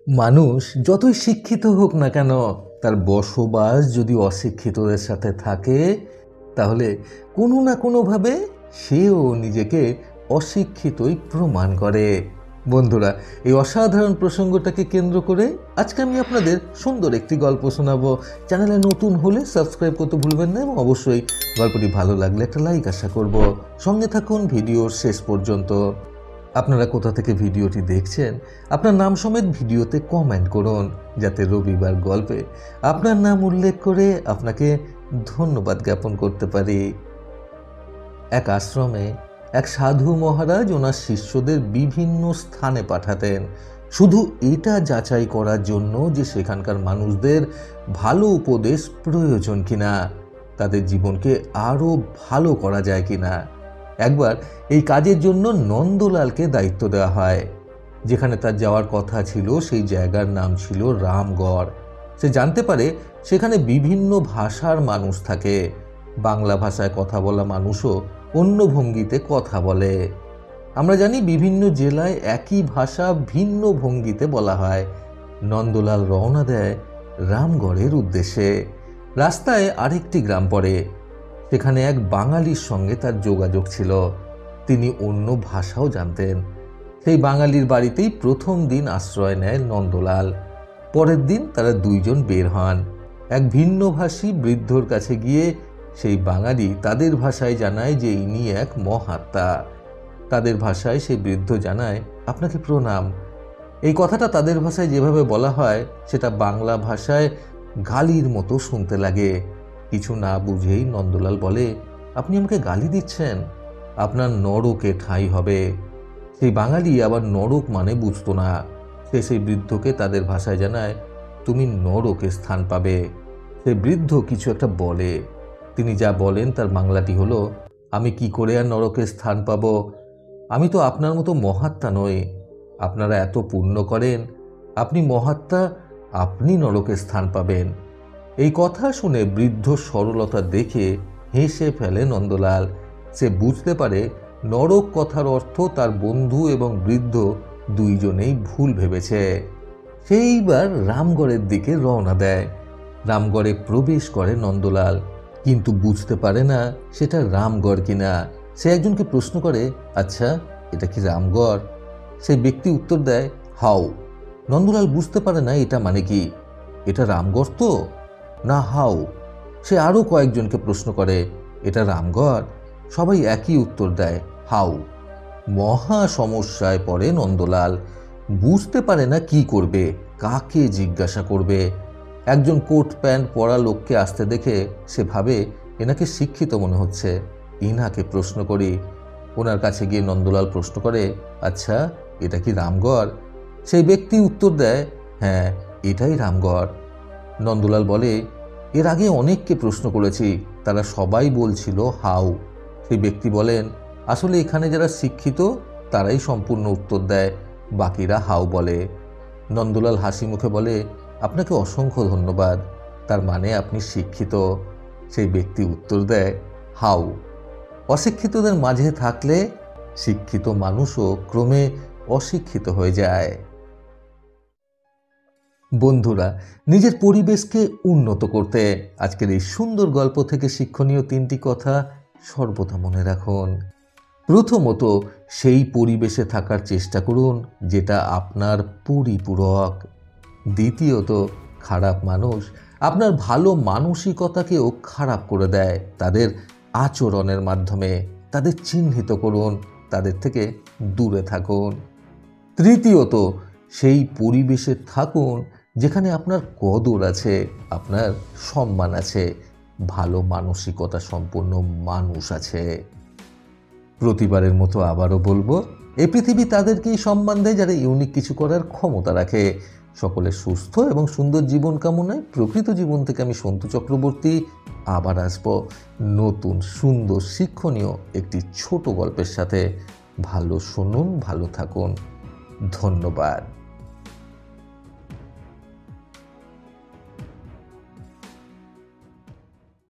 মানুষ যতই শিক্ষিত হোক না কেন, তার বসবাস যদি অশিক্ষিতদের সাথে থাকে, তাহলে কোনো না কোনোভাবে সেও নিজেকে অশিক্ষিতই প্রমাণ করে। বন্ধুরা, এই অসাধারণ প্রসঙ্গটাকে কেন্দ্র করে আজকে আমি আপনাদের সুন্দর একটি গল্প শোনাবো। চ্যানেলে নতুন হলে সাবস্ক্রাইব করতে ভুলবেন না এবং অবশ্যই গল্পটি ভালো লাগলে একটা লাইক আশা করব। সঙ্গে থাকুন ভিডিওর শেষ পর্যন্ত। আপনারা কোথা থেকে ভিডিওটি দেখছেন, আপনার নাম সমেত ভিডিওতে কমেন্ট করুন, যাতে রবিবার গল্পে আপনার নাম উল্লেখ করে আপনাকে ধন্যবাদ জ্ঞাপন করতে পারি। এক আশ্রমে এক সাধু মহারাজ ওনার শিষ্যদের বিভিন্ন স্থানে পাঠাতেন, শুধু এটা যাচাই করার জন্য যে সেখানকার মানুষদের ভালো উপদেশ প্রয়োজন কিনা, তাদের জীবনকে আরও ভালো করা যায় কিনা। একবার এই কাজের জন্য নন্দলালকে দায়িত্ব দেওয়া হয়। যেখানে তার যাওয়ার কথা ছিল সেই জায়গার নাম ছিল রামগড়। সে জানতে পারে সেখানে বিভিন্ন ভাষার মানুষ থাকে। বাংলা ভাষায় কথা বলা মানুষও অন্য ভঙ্গিতে কথা বলে। আমরা জানি বিভিন্ন জেলায় একই ভাষা ভিন্ন ভঙ্গিতে বলা হয়। নন্দলাল রওনা দেয় রামগড়ের উদ্দেশ্যে। রাস্তায় আরেকটি গ্রাম পড়ে। সেখানে এক বাঙালির সঙ্গে তার যোগাযোগ ছিল। তিনি অন্য ভাষাও জানতেন। সেই বাঙালির বাড়িতেই প্রথম দিন আশ্রয় নেয় নন্দলাল। পরের দিন তারা দুইজন বের হন। এক ভিন্নভাষী বৃদ্ধর কাছে গিয়ে সেই বাঙালি তাদের ভাষায় জানায় যে ইনি এক মহাত্মা। তাদের ভাষায় সেই বৃদ্ধ জানায়, আপনাকে প্রণাম। এই কথাটা তাদের ভাষায় যেভাবে বলা হয় সেটা বাংলা ভাষায় গালির মতো শুনতে লাগে। কিছু না বুঝেই নন্দলাল বলে, আপনি আমাকে গালি দিচ্ছেন? আপনার নরকে ঠাঁই হবে। সেই বাঙালি আবার নরক মানে বুঝতো না। সে সেই বৃদ্ধকে তাদের ভাষায় জানায়, তুমি নরকে স্থান পাবে। সে বৃদ্ধ কিছু একটা বলে। তিনি যা বলেন তার বাংলাটি হলো, আমি কি করে আর নরকে স্থান পাব? আমি তো আপনার মতো মহাত্মা নই। আপনারা এত পুণ্য করেন, আপনি মহাত্মা, আপনি নরকে স্থান পাবেন। এই কথা শুনে বৃদ্ধ সরলতা দেখে হেসে ফেলে নন্দলাল। সে বুঝতে পারে নরক কথার অর্থ তার বন্ধু এবং বৃদ্ধ দুইজনেই ভুল ভেবেছে। সেইবার রামগড়ের দিকে রওনা দেয়। রামগড়ে প্রবেশ করে নন্দলাল, কিন্তু বুঝতে পারে না সেটা রামগড় কিনা। সে একজনকে প্রশ্ন করে, আচ্ছা এটা কি রামগড়? সেই ব্যক্তি উত্তর দেয়, হাও। নন্দলাল বুঝতে পারে না এটা মানে কি। এটা রামগড় তো না হাও? সে আরও কয়েকজনকে প্রশ্ন করে, এটা রামগড়? সবাই একই উত্তর দেয়, হাও। মহা সমস্যায় পড়ে নন্দলাল। বুঝতে পারে না কি করবে, কাকে জিজ্ঞাসা করবে। একজন কোট প্যান্ট পরা লোককে আসতে দেখে সে ভাবে এনাকে শিক্ষিত মনে হচ্ছে, ইনাকে প্রশ্ন করি। ওনার কাছে গিয়ে নন্দলাল প্রশ্ন করে, আচ্ছা এটা কি রামগড়? সেই ব্যক্তি উত্তর দেয়, হ্যাঁ এটাই রামগড়। নন্দলাল বলে, এর আগে অনেককে প্রশ্ন করেছি, তারা সবাই বলছিল হাউ। সেই ব্যক্তি বলেন, আসলে এখানে যারা শিক্ষিত তারাই সম্পূর্ণ উত্তর দেয়, বাকিরা হাউ বলে। নন্দলাল হাসি মুখে বলে, আপনাকে অসংখ্য ধন্যবাদ, তার মানে আপনি শিক্ষিত। সেই ব্যক্তি উত্তর দেয়, হাউ। অশিক্ষিতদের মাঝে থাকলে শিক্ষিত মানুষও ক্রমে অশিক্ষিত হয়ে যায়। বন্ধুরা, নিজের পরিবেশকে উন্নত করতে আজকের এই সুন্দর গল্প থেকে শিক্ষণীয় তিনটি কথা সর্বদা মনে রাখুন। প্রথমত, সেই পরিবেশে থাকার চেষ্টা করুন যেটা আপনার পরিপূরক। দ্বিতীয়ত, খারাপ মানুষ আপনার ভালো মানসিকতাকেও খারাপ করে দেয় তাদের আচরণের মাধ্যমে। তাদের চিহ্নিত করুন, তাদের থেকে দূরে থাকুন। তৃতীয়ত, সেই পরিবেশে থাকুন যেখানে আপনার কদর আছে, আপনার সম্মান আছে, ভালো মানসিকতা সম্পন্ন মানুষ আছে। প্রতিবারের মতো আবারও বলবো, এই পৃথিবী তাদেরকেই সম্মান দেয় যারা ইউনিক কিছু করার ক্ষমতা রাখে। সকলের সুস্থ এবং সুন্দর জীবন কামনায় প্রকৃত জীবন থেকে আমি সন্তু চক্রবর্তী আবার আসবো নতুন সুন্দর শিক্ষণীয় একটি ছোট গল্পের সাথে। ভালো শুনুন, ভালো থাকুন। ধন্যবাদ।